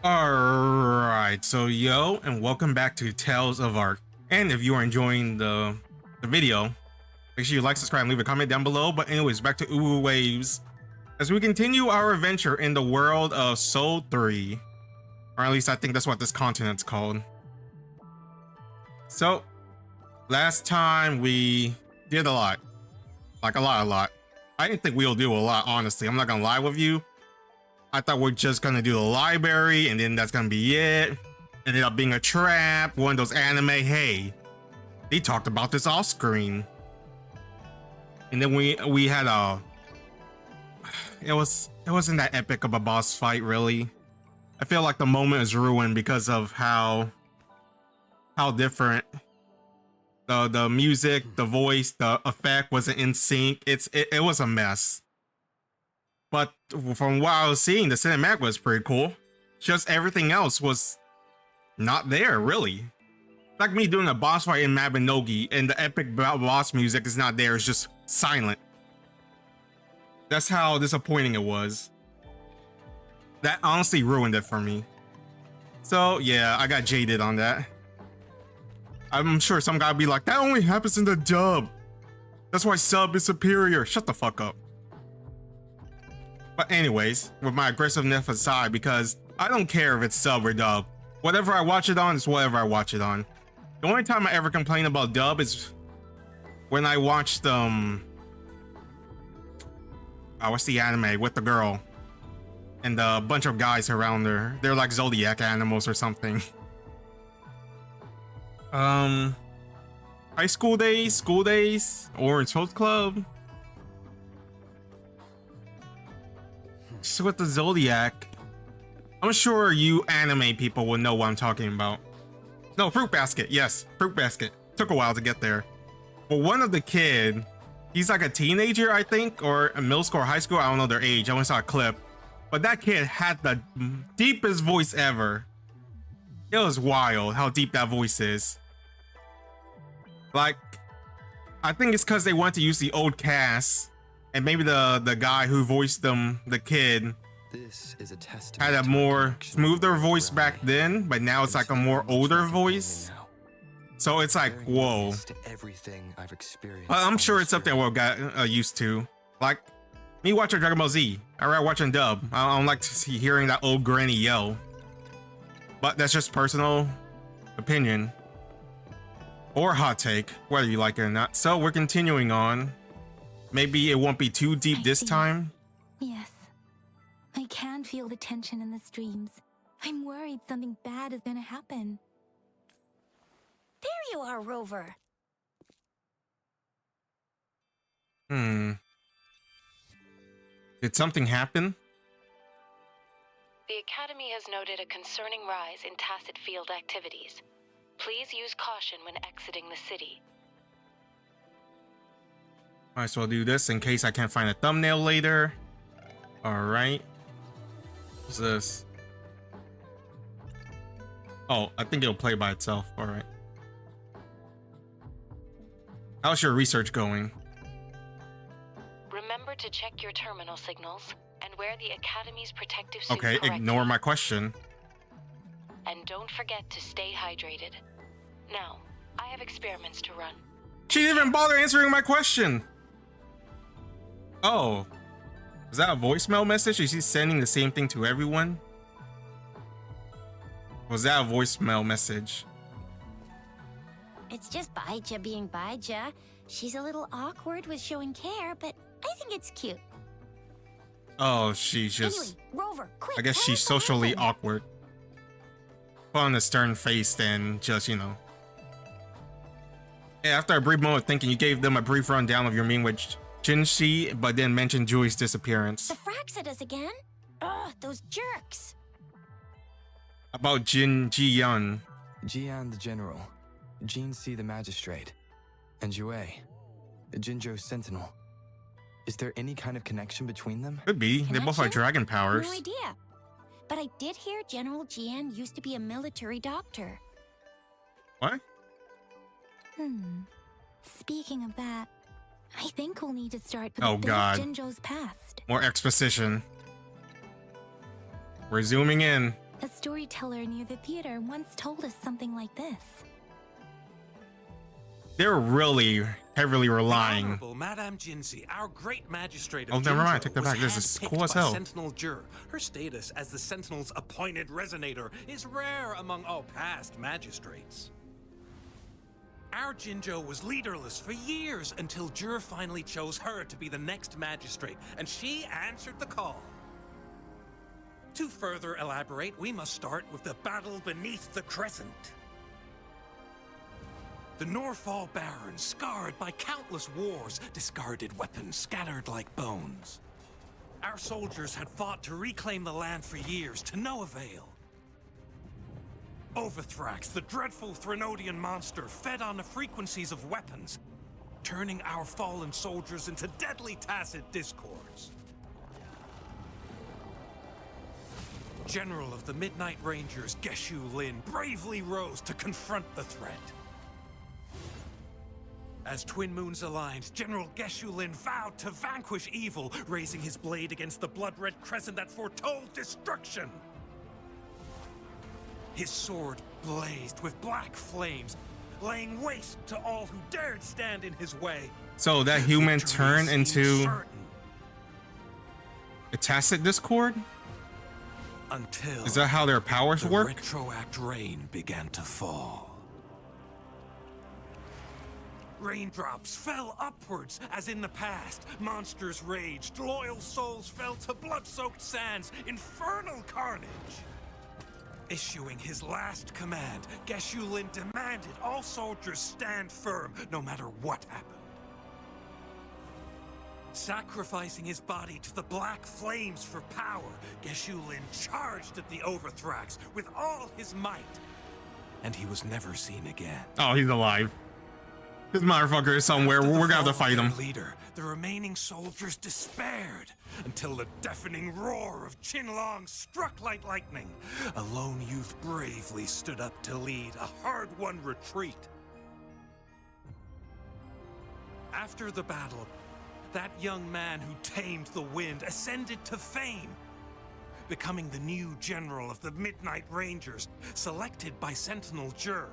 Alright, so yo, and welcome back to Tales of Ark. And if you are enjoying the video, make sure you like, subscribe, and leave a comment down below. But anyways, back to Uwu Waves. As we continue our adventure in the world of Soul 3. Or at least I think that's what this continent's called. So, last time we did a lot. Like a lot. I didn't think we'll do a lot, honestly. I'm not gonna lie with you. I thought we're just gonna do the library and then that's gonna be it. Ended up being a trap, one of those anime, hey, they talked about this off screen. And then we had a, it wasn't that epic of a boss fight, really. I feel like the moment is ruined because of how different the music, the voice, the effect wasn't in sync. It was a mess. But from what I was seeing, the cinematic was pretty cool. Just everything else was not there, really. Like me doing a boss fight in Mabinogi and the epic boss music is not there, it's just silent. That's how disappointing it was. That honestly ruined it for me. So yeah, I got jaded on that. I'm sure some guy will be like, that only happens in the dub. That's why sub is superior. Shut the fuck up. But anyways, with my aggressiveness aside, because I don't care if it's sub or dub. Whatever I watch it on is whatever I watch it on. The only time I ever complain about dub is when I watched what's the anime with the girl and a bunch of guys around her. They're like zodiac animals or something. High school days, Orange Host Club. So with the Zodiac, I'm sure you anime people will know what I'm talking about. No, Fruit Basket, yes, Fruit Basket. Took a while to get there. But one of the kid, he's like a teenager, I think, or a middle school or high school, I don't know their age, I only saw a clip. But that kid had the deepest voice ever. It was wild how deep that voice is. Like, I think it's because they want to use the old cast. And maybe the guy who voiced them, the kid, this is a had a more smoother voice back then, but now it's like a more older voice. So it's like, whoa. I'm sure it's something we'll get used to. Like, me watching Dragon Ball Z, I rather watching dub. I don't like to see hearing that old granny yell. But that's just personal opinion. Or hot take, whether you like it or not. So we're continuing on. Maybe it won't be too deep this time. Yes. I can feel the tension in the streams. I'm worried something bad is gonna happen. There you are, Rover. Did something happen? The Academy has noted a concerning rise in tacit field activities. Please use caution when exiting the city. Might as well do this in case I can't find a thumbnail later. Alright. What's this? Oh, I think it'll play by itself. Alright. How's your research going? Remember to check your terminal signals and wear the Academy's protective suit Okay, correctly. ignore my question. And don't forget to stay hydrated. Now, I have experiments to run. She didn't even bother answering my question. Oh, is that a voicemail message? Is she sending the same thing to everyone? Was that a voicemail message? It's just Baija being Baija. She's a little awkward with showing care, but I think it's cute. Oh, she's just... Anyway, Rover, quick, I guess she's socially awkward. Put on a stern face and just, you know. After a brief moment of thinking, you gave them a brief rundown of your meeting with Jinshi, but then mentioned Julie's disappearance. The fracks at us again? Ugh, those jerks. About Jiyan. Jian the general, Jinshi the magistrate, and Jue, Jinzhou's sentinel. Is there any kind of connection between them? Could be. They both have dragon powers. No idea. But I did hear General Jian used to be a military doctor. What? Speaking of that, I think we'll need to start with Oh, a bit God. of Jinzhou's past. More exposition. We're zooming in. A storyteller near the theater once told us something like this. They're really heavily relying. Honorable Madame Jinzi, our great magistrate of Oh, never mind. Jinzhou, Take that was back. This is handpicked cool as by hell. Sentinel Jur. Her status as the Sentinel's appointed resonator is rare among all past magistrates. Our Jinzhou was leaderless for years until Jur finally chose her to be the next magistrate, and she answered the call. To further elaborate, we must start with the battle beneath the crescent. The Norfall Barons, scarred by countless wars, discarded weapons scattered like bones. Our soldiers had fought to reclaim the land for years, to no avail. Overthrax, the dreadful Threnodian monster, fed on the frequencies of weapons, turning our fallen soldiers into deadly tacit discords. General of the Midnight Rangers, Geshu Lin, bravely rose to confront the threat. As Twin Moons aligned, General Geshu Lin vowed to vanquish evil, raising his blade against the blood-red crescent that foretold destruction. His sword blazed with black flames, laying waste to all who dared stand in his way. So that human Victory turned seemed into certain a tacit discord? until Is that how their powers the work? retroact rain began to fall. Raindrops fell upwards as in the past. Monsters raged, loyal souls fell to blood-soaked sands, infernal carnage. Issuing his last command, Geshu Lin demanded all soldiers stand firm, no matter what happened. Sacrificing his body to the black flames for power, Geshu Lin charged at the Overthrax with all his might. And he was never seen again. Oh, he's alive. This motherfucker is somewhere. After the We're gonna have to fall fight of him. their leader, the remaining soldiers despaired until the deafening roar of Qinlong struck like lightning. A lone youth bravely stood up to lead a hard-won retreat. After the battle, that young man who tamed the wind ascended to fame, becoming the new general of the Midnight Rangers, selected by Sentinel Jur.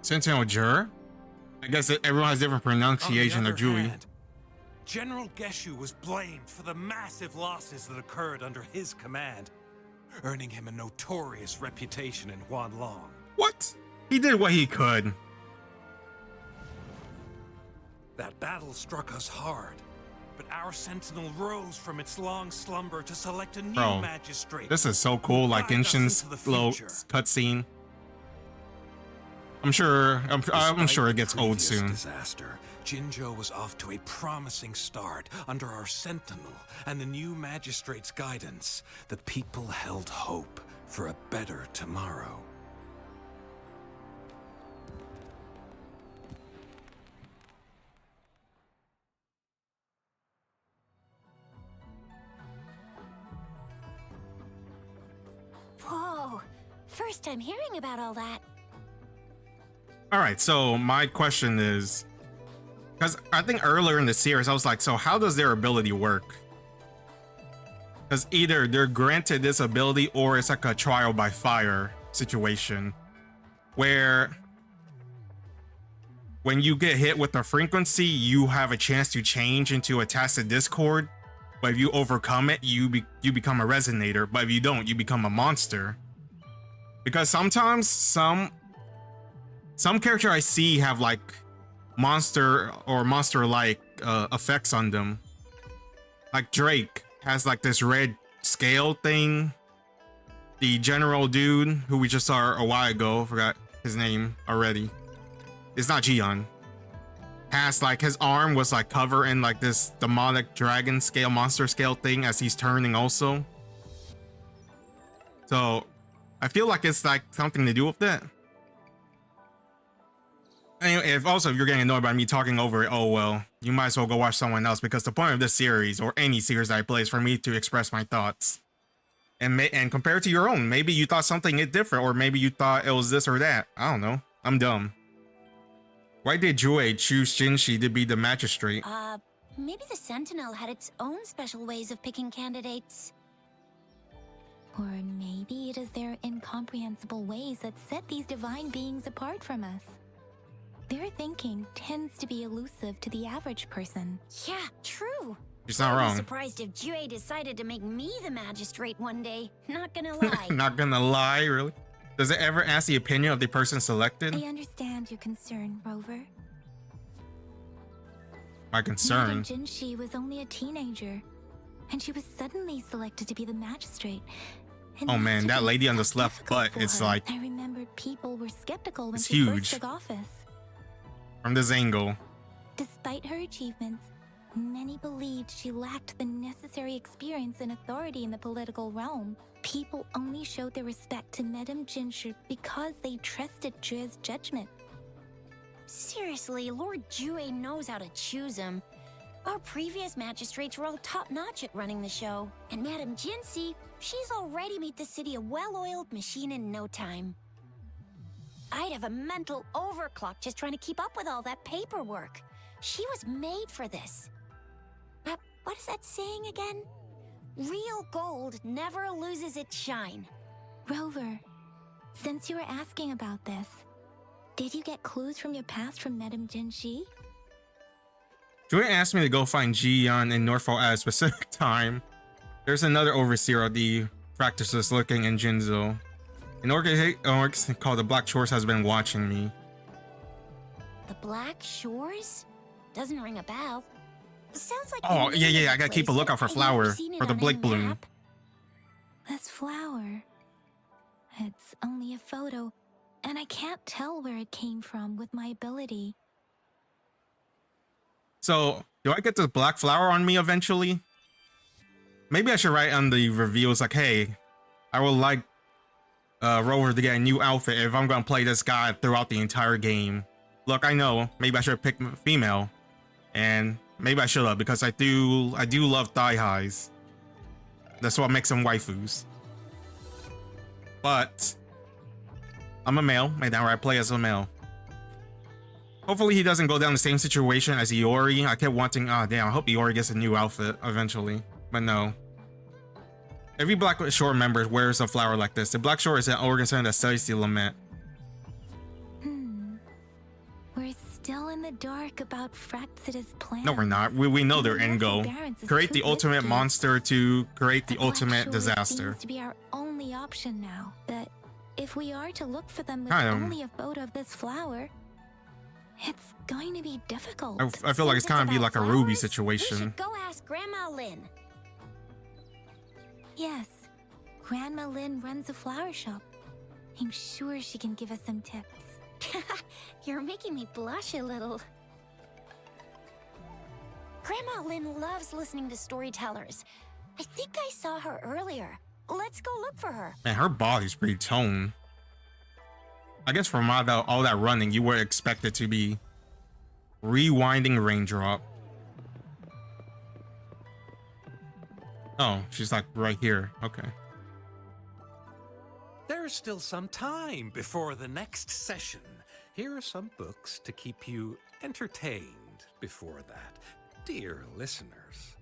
Sentinel Jur? I guess that everyone has different pronunciation of Julie. General Geshu was blamed for the massive losses that occurred under his command, earning him a notorious reputation in Huanlong. What? He did what he could. That battle struck us hard, but our sentinel rose from its long slumber to select a new Bro, magistrate. this is so cool, like Guide us Genshin's into the little future. cutscene. I'm sure it gets old Previous soon. Disaster. Jinzhou was off to a promising start under our sentinel and the new magistrate's guidance. The people held hope for a better tomorrow. Whoa. First time hearing about all that. All right, so my question is, because I think earlier in the series I was like, so how does their ability work? Because either they're granted this ability or it's like a trial by fire situation where when you get hit with a frequency, you have a chance to change into a tacit discord. But if you overcome it, you become a resonator. But if you don't, you become a monster. Because sometimes some character I see have like monster or monster-like effects on them. Like Drake has like this red scale thing. The general dude who we just saw a while ago, forgot his name already. It's not Gion. Has like his arm was like covered in like this demonic dragon scale, monster scale thing as he's turning also. So I feel like it's like something to do with that. Anyway, if you're getting annoyed by me talking over it, oh well, you might as well go watch someone else, because the point of this series or any series that I play is for me to express my thoughts. And compare it to your own. Maybe you thought something is different, or maybe you thought it was this or that. I don't know. I'm dumb. Why did Jue choose Jinshi to be the magistrate? Maybe the Sentinel had its own special ways of picking candidates. Or maybe it is their incomprehensible ways that set these divine beings apart from us. Their thinking tends to be elusive to the average person. Yeah, true. She's not I'd be wrong. surprised if Jue decided to make me the magistrate one day. Not gonna lie. Not gonna lie, really? Does it ever ask the opinion of the person selected? I understand your concern, Rover. My concern. Davinci was only a teenager, and she was suddenly selected to be the magistrate. It Oh must man, have that been lady on the so left difficult butt, for it's her. like, I remembered people were skeptical when it's she huge. first took office. From this angle. Despite her achievements, many believed she lacked the necessary experience and authority in the political realm. People only showed their respect to Madame Jinshi because they trusted Jue's judgment. Seriously, Lord Jue knows how to choose him. Our previous magistrates were all top-notch at running the show. And Madame Jinshi, she's already made the city a well-oiled machine in no time. I'd have a mental overclock just trying to keep up with all that paperwork. She was made for this. What is that saying again? Real gold never loses its shine. Rover, since you were asking about this, did you get clues from your past from Madame Jinshi? Joy asked me to go find Jiyeon in Norfolk at a specific time. There's another overseer of the practices looking in Jinzo. An organization called the Black Shores has been watching me. The Black Shores? Doesn't ring a bell. Sounds like Oh, the name yeah, of I the gotta keep a place, lookout for but I've never Flower, seen it or the on Blake any Bloom. map. This flower. It's only a photo, and I can't tell where it came from with my ability. So, do I get this black flower on me eventually? Maybe I should write on the reviews like, hey, I would like Rover to get a new outfit if I'm gonna play this guy throughout the entire game. Look, I know, maybe I should pick female. And maybe I should have, because I do love thigh highs. That's what makes them waifus. But I'm a male, and now I play as a male. Hopefully he doesn't go down the same situation as Iori. I kept wanting, oh damn, I hope Iori gets a new outfit eventually. But no. Every Black Shore member wears a flower like this. The Black Shore is an organization that studies the lament. We're still in the dark about Fraxita's plan. No, we're not. We know their end goal. Create the ultimate monster to create the ultimate disaster. Seems to be our only option now. But if we are to look for them with Kind of. only a photo of this flower, it's going to be difficult. I feel like it's kind of be like a Ruby We situation. should go ask Grandma Lynn. Yes, Grandma Lynn runs a flower shop. I'm sure she can give us some tips. You're making me blush a little. Grandma Lynn loves listening to storytellers. I think I saw her earlier. Let's go look for her. Man, her body's pretty toned. I guess from all that running, you would expect it to be rewinding raindrop. Oh, she's like right here. Okay. There's still some time before the next session. Here are some books to keep you entertained before that, dear listeners.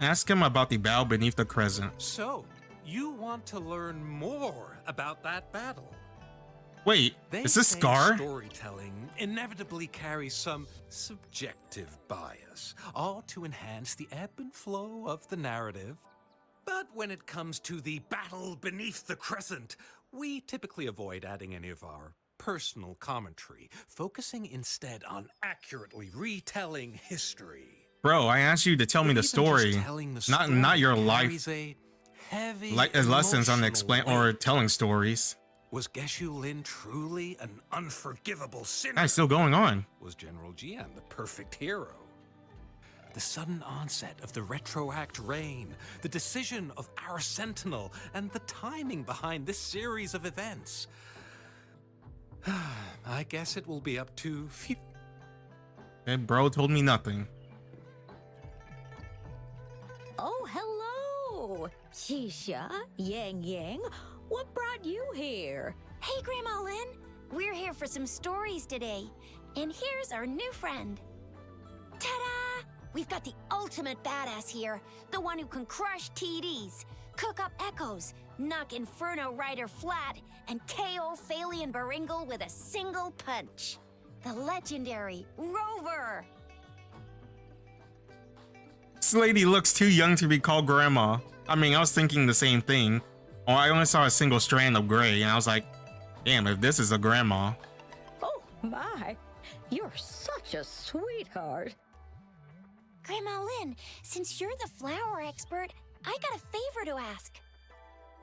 Ask him about the battle beneath the crescent. So, you want to learn more about that battle? Wait, They is this say Scar? Storytelling inevitably carries some subjective bias, all to enhance the ebb and flow of the narrative. But when it comes to the battle beneath the crescent, we typically avoid adding any of our personal commentary, focusing instead on accurately retelling history. Bro, I asked you to tell me But the even story, just telling the not story your carries life, a heavy lessons on emotional explain weight. or telling stories. Was Geshu Lin truly an unforgivable sinner? That's still going on. Was General Jian the perfect hero? The sudden onset of the Retroact reign, the decision of our Sentinel, and the timing behind this series of events. I guess it will be up to few. And bro told me nothing. Oh, hello! Shisha, Yang Yang, what brought you here? Hey, Grandma Lynn. We're here for some stories today. And here's our new friend. Ta-da! we've got the ultimate badass here. The one who can crush TDs, cook up echoes, knock Inferno Rider flat, and KO Phalian Baringle with a single punch. The legendary Rover. This lady looks too young to be called grandma. I mean, I was thinking the same thing. Oh, I only saw a single strand of gray, and I was like, damn, if this is a grandma. Oh my, you're such a sweetheart. Grandma Lynn, since you're the flower expert, I got a favor to ask.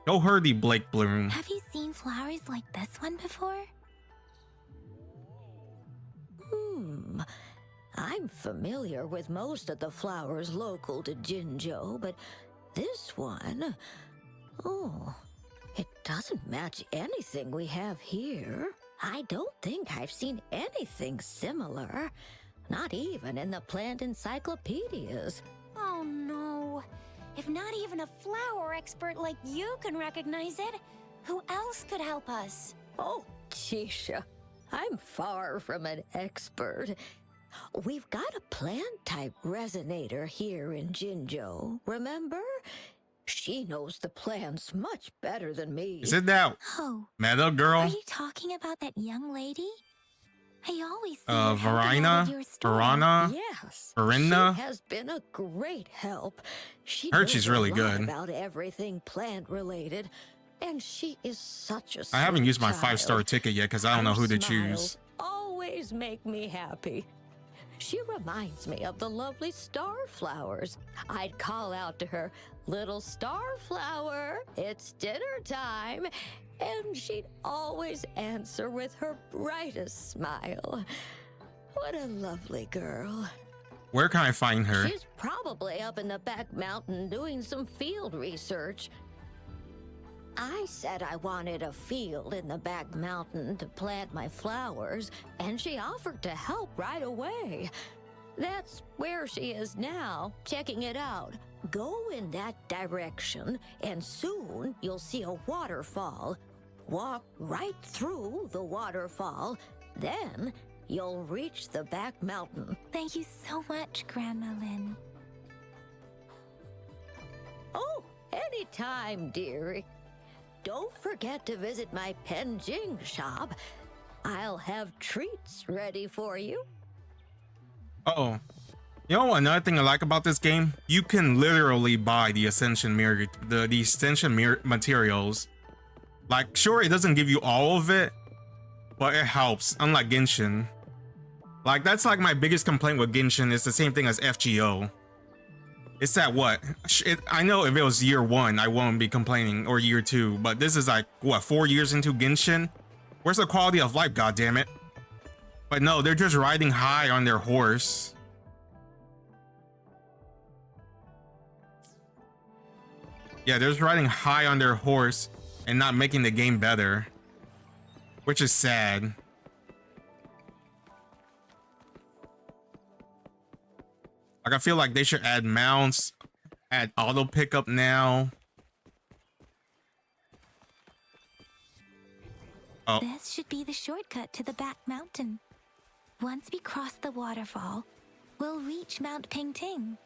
Go hurdy, Blake Bloom. Have you seen flowers like this one before? I'm familiar with most of the flowers local to Jinzhou, but this one, oh, it doesn't match anything we have here. I don't think I've seen anything similar, not even in the plant encyclopedias. Oh no. If not even a flower expert like you can recognize it, who else could help us? Oh, Chisha, I'm far from an expert. We've got a plant-type resonator here in Jinzhou, remember? She knows the plants much better than me. Is it that Oh, meta girl? are you talking about that young lady? I always see her helping out Verina? at your store. Verina? Yes. Verina? She has been a great help. She Heard knows she's a really lot good. about everything plant-related, and she is such a I haven't sweet used my child. 5-star ticket yet because I don't know Her who to smiles choose. always make me happy. She reminds me of the lovely starflowers. I'd call out to her, "Little starflower, it's dinner time," and she'd always answer with her brightest smile. What a lovely girl. Where can I find her? She's probably up in the back mountain doing some field research. I said I wanted a field in the back mountain to plant my flowers, and she offered to help right away. That's where she is now, checking it out. Go in that direction, and soon you'll see a waterfall. Walk right through the waterfall, then you'll reach the back mountain. Thank you so much, Grandma Lynn. Oh, anytime, dearie. Don't forget to visit my Penjing shop. I'll have treats ready for you. Oh. You know another thing I like about this game? You can literally buy the Ascension mirror, the Ascension mirror materials. Like, sure, it doesn't give you all of it, but it helps, unlike Genshin. Like, that's like my biggest complaint with Genshin. It's the same thing as FGO. It's that what? I know if it was year 1, I won't be complaining, or year 2, but this is like, what, 4 years into Genshin? Where's the quality of life, goddammit? But no, they're just riding high on their horse. Yeah, they're just riding high on their horse and not making the game better, which is sad. Like, I feel like they should add mounts, add auto pickup now. Oh, This should be the shortcut to the back mountain. Once we cross the waterfall, we'll reach Mount Pingting.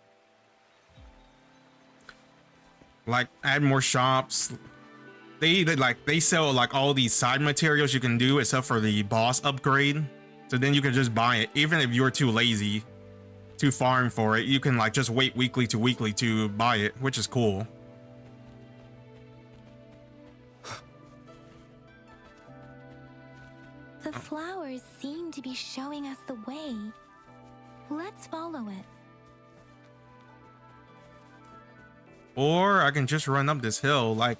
like add more shops. They sell like all these side materials you can do except for the boss upgrade. So then you can just buy it, even if you're too lazy to farm for it. You can like just wait weekly to buy it, which is cool. The flowers seem to be showing us the way. Let's follow it. Or I can just run up this hill like.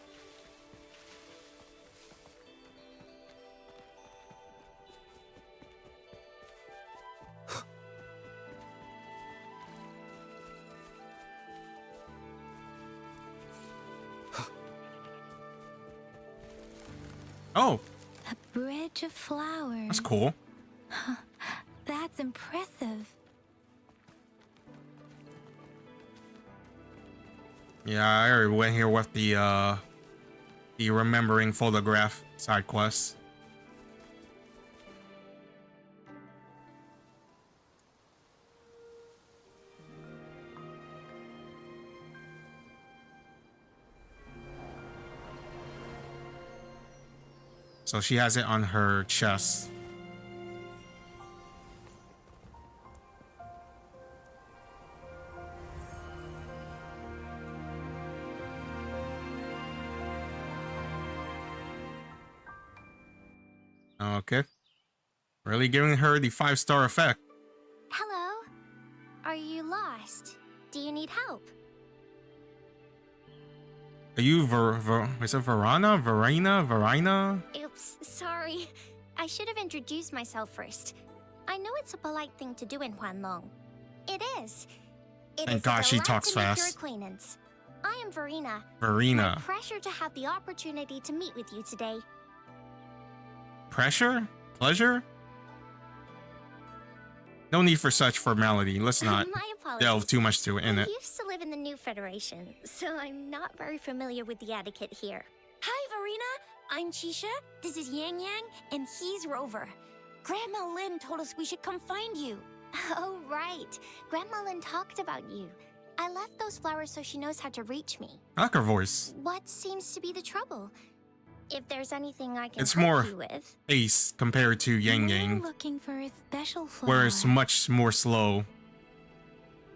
Oh, A bridge of flowers. that's cool. That's impressive. Yeah, I already went here with the remembering photograph side quest. So she has it on her chest. Okay. Really giving her the 5-star effect. Hello? Are you lost? Do you need help? Are you is it Verina? Verina? Oops, sorry. I should have introduced myself first. I know it's a polite thing to do in Huanlong. It is. It Thank is God a she delight talks to make your fast. acquaintance. I am Verina. Verina. My pleasure to have the opportunity to meet with you today. Pressure? Pleasure? No need for such formality. Let's not My apologies. delve too much to it in I it. used to live in the New Federation, so I'm not very familiar with the etiquette here. Hi, Verina. I'm Chisha. This is Yang Yang, and he's Rover. Grandma Lynn told us we should come find you. Oh, right. Grandma Lynn talked about you. I left those flowers so she knows how to reach me. I like her voice. What seems to be the trouble? If there's anything I can It's help more you with. Ace compared to Yang We're Yang, looking for a special flower. where it's much more slow.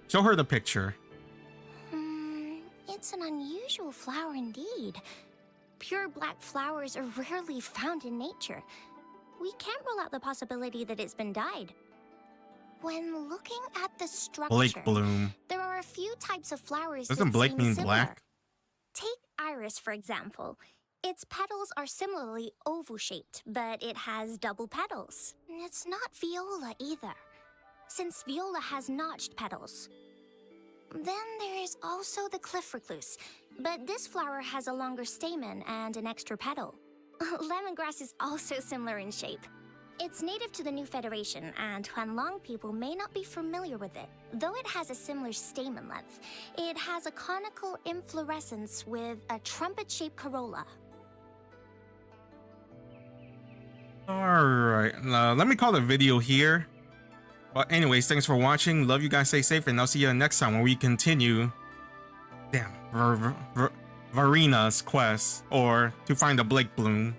Show her the picture. It's an unusual flower indeed. Pure black flowers are rarely found in nature. We can't rule out the possibility that it's been dyed. When looking at the structure, Blake Bloom. there are a few types of flowers Doesn't that Blake seem mean similar. black? Take iris, for example. Its petals are similarly oval-shaped, but it has double petals. It's not viola either, since viola has notched petals. Then there is also the cliff recluse, but this flower has a longer stamen and an extra petal. Lemongrass is also similar in shape. It's native to the New Federation, and Huanlong people may not be familiar with it. Though it has a similar stamen length, it has a conical inflorescence with a trumpet-shaped corolla. Alright, let me call the video here. But anyways, thanks for watching. Love you guys, stay safe, and I'll see you next time when we continue. Damn, Verina's quest, or to find a Blake Bloom.